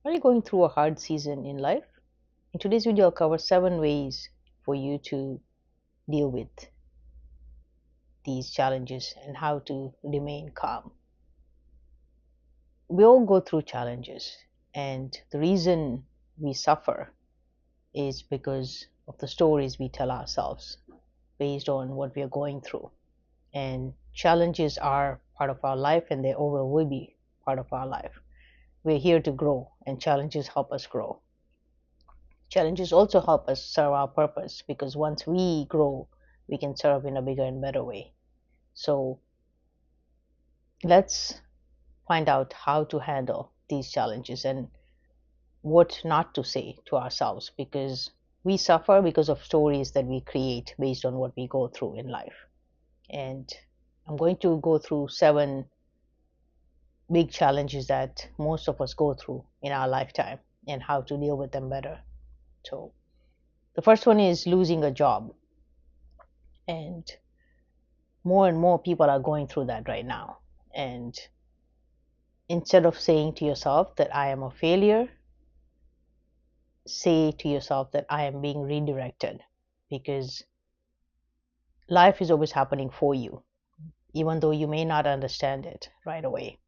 Are you going through a hard season in life? In today's video, I'll cover 7 ways for you to deal with these challenges and how to remain calm. We all go through challenges, and the reason we suffer is because of the stories we tell ourselves based on what we are going through. And challenges are part of our life, and they always will be part of our life. We're here to grow, and challenges help us grow. Challenges also help us serve our purpose because once we grow, we can serve in a bigger and better way. So let's find out how to handle these challenges and what not to say to ourselves, because we suffer because of stories that we create based on what we go through in life. And I'm going to go through 7 big challenges that most of us go through in our lifetime and how to deal with them better. So the first one is losing a job. And more people are going through that right now. And instead of saying to yourself that I am a failure, say to yourself that I am being redirected, because life is always happening for you, even though you may not understand it right away.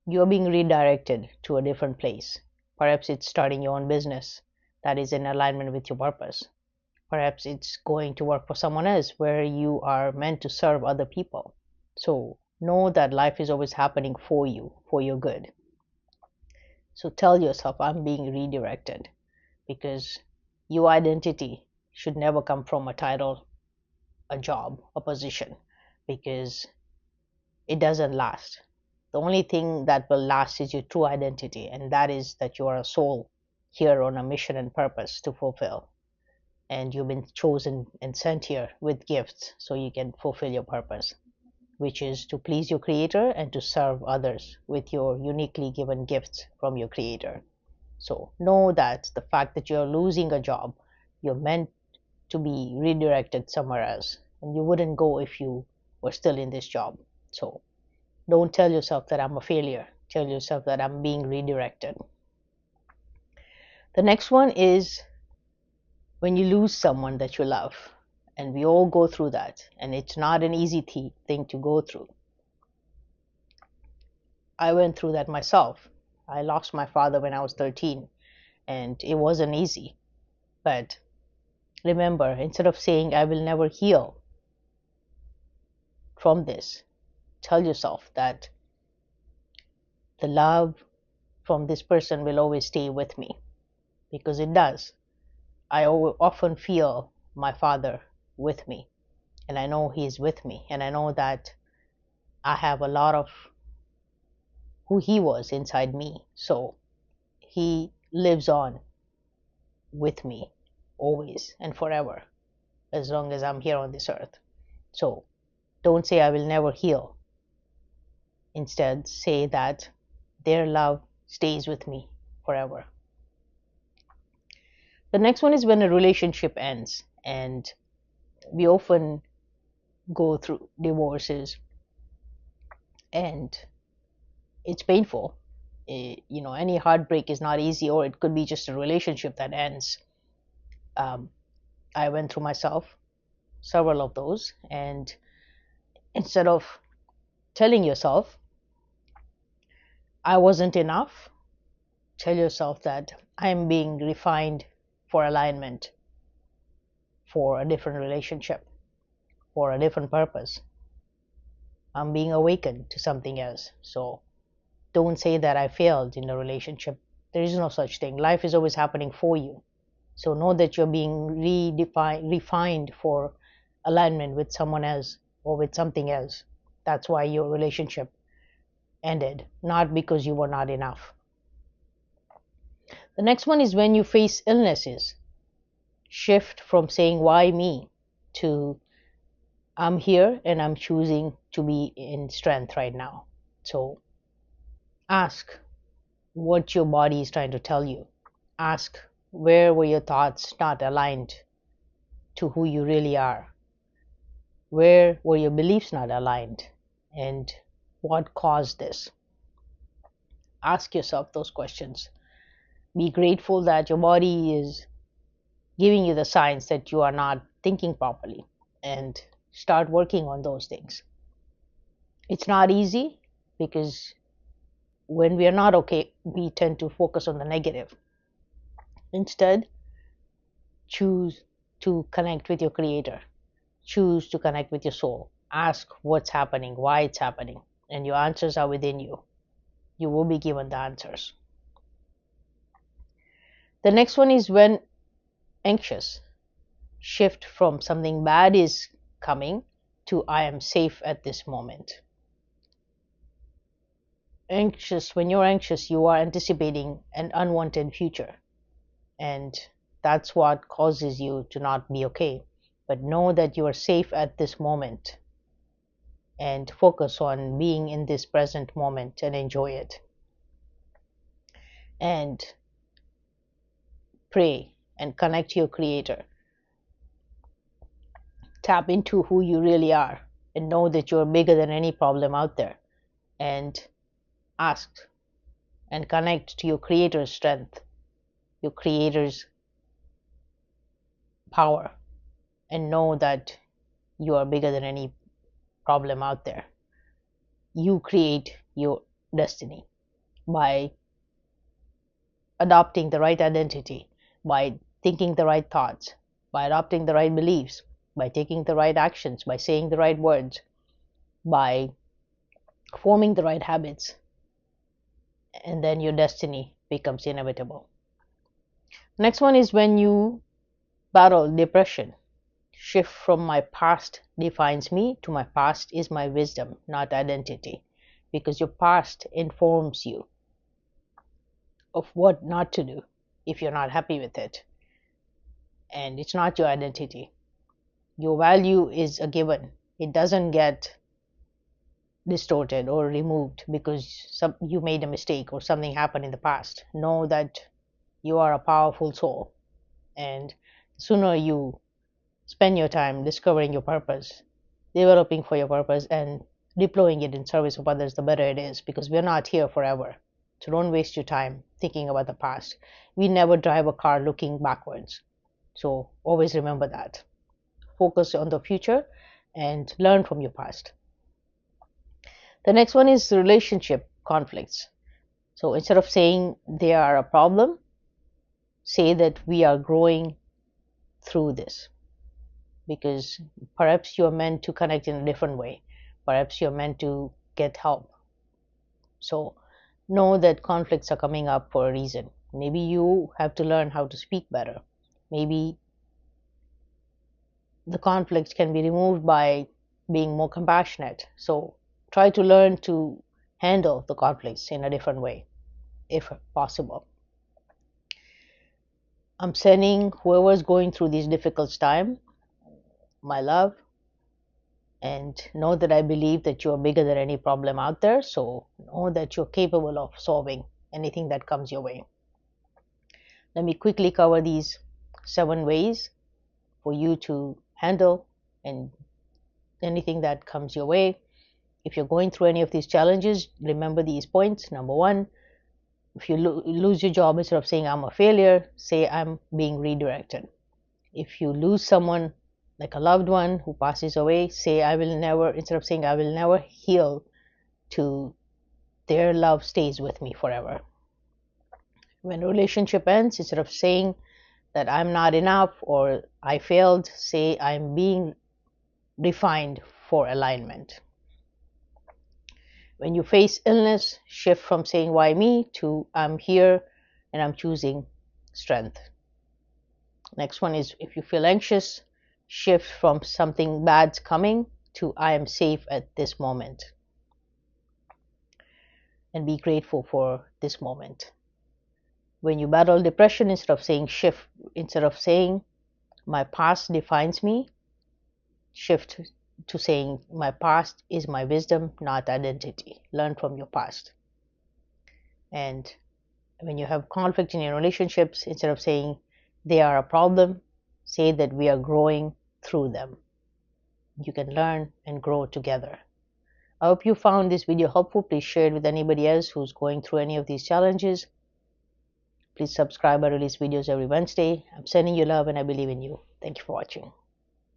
You are being redirected to a different place. Perhaps it's starting your own business that is in alignment with your purpose. Perhaps it's going to work for someone else where you are meant to serve other people. So know that life is always happening for you, for your good. So tell yourself, I'm being redirected, because your identity should never come from a title, a job, a position, because it doesn't last. The only thing that will last is your true identity, and that is that you are a soul here on a mission and purpose to fulfill. And you've been chosen and sent here with gifts so you can fulfill your purpose, which is to please your creator and to serve others with your uniquely given gifts from your creator. So know that the fact that you're losing a job, you're meant to be redirected somewhere else, and you wouldn't go if you were still in this job. So don't tell yourself that I'm a failure. Tell yourself that I'm being redirected. The next one is when you lose someone that you love. And we all go through that. And it's not an easy thing to go through. I went through that myself. I lost my father when I was 13. And it wasn't easy. But remember, instead of saying, I will never heal from this, tell yourself that the love from this person will always stay with me, because it does. I often feel my father with me, and I know he's with me, and I know that I have a lot of who he was inside me. So he lives on with me always and forever, as long as I'm here on this earth. So don't say I will never heal. Instead, say that their love stays with me forever. The next one is when a relationship ends, and we often go through divorces, and it's painful. Any heartbreak is not easy, or it could be just a relationship that ends. I went through myself several of those, and instead of telling yourself I wasn't enough, tell yourself that I'm being refined for alignment, for a different relationship, for a different purpose. I'm being awakened to something else. So don't say that I failed in a relationship. There is no such thing. Life is always happening for you. So know that you're being refined for alignment with someone else or with something else. That's why your relationship ended, not because you were not enough. The next one is when you face illnesses. Shift from saying, why me, to I'm here and I'm choosing to be in strength right now. So ask what your body is trying to tell you. Ask where were your thoughts not aligned to who you really are? Where were your beliefs not aligned? And what caused this? Ask yourself those questions. Be grateful that your body is giving you the signs that you are not thinking properly, and start working on those things. It's not easy because when we are not okay, we tend to focus on the negative. Instead, choose to connect with your creator, choose to connect with your soul. Ask what's happening, why it's happening, and your answers are within you. You will be given the answers. The next one is when anxious. Shift from something bad is coming to I am safe at this moment. When you're anxious, you are anticipating an unwanted future, and that's what causes you to not be okay. But know that you are safe at this moment, and focus on being in this present moment and enjoy it. And pray and connect to your creator. Tap into who you really are and know that you're bigger than any problem out there. And ask and connect to your creator's strength, your creator's power, and know that you are bigger than any problem out there. You create your destiny by adopting the right identity, by thinking the right thoughts, by adopting the right beliefs, by taking the right actions, by saying the right words, by forming the right habits, and then your destiny becomes inevitable. Next one is when you battle depression. Shift from my past defines me to my past is my wisdom, not identity, because your past informs you of what not to do if you're not happy with it, and it's not your identity. Your value is a given. It doesn't get distorted or removed because you made a mistake or something happened in the past. Know that you are a powerful soul, and the sooner you spend your time discovering your purpose, developing for your purpose, and deploying it in service of others, the better it is, because we're not here forever. So don't waste your time thinking about the past. We never drive a car looking backwards. So always remember that. Focus on the future and learn from your past. The next one is relationship conflicts. So instead of saying they are a problem, say that we are growing through this, because perhaps you're meant to connect in a different way. Perhaps you're meant to get help. So know that conflicts are coming up for a reason. Maybe you have to learn how to speak better. Maybe the conflict can be removed by being more compassionate. So try to learn to handle the conflicts in a different way, if possible. I'm sending whoever's going through this difficult time my love, and know that I believe that you are bigger than any problem out there. So know that you're capable of solving anything that comes your way. Let me quickly cover these 7 ways for you to handle and anything that comes your way. If you're going through any of these challenges, remember these points. Number 1, if you lose your job, instead of saying I'm a failure, say I'm being redirected. If you lose someone like a loved one who passes away, say I will never, instead of saying I will never heal, to their love stays with me forever. When a relationship ends, instead of saying that I'm not enough or I failed, say I'm being refined for alignment. When you face illness, shift from saying why me to I'm here and I'm choosing strength. Next one is if you feel anxious, shift from something bad's coming to I am safe at this moment, and be grateful for this moment. When you battle depression, instead of saying my past defines me, shift to saying my past is my wisdom, not identity. Learn from your past. And when you have conflict in your relationships, instead of saying they are a problem, say that we are growing through them. You can learn and grow together. I hope you found this video helpful. Please share it with anybody else who's going through any of these challenges. Please subscribe. I release videos every Wednesday. I'm sending you love and I believe in you. Thank you for watching.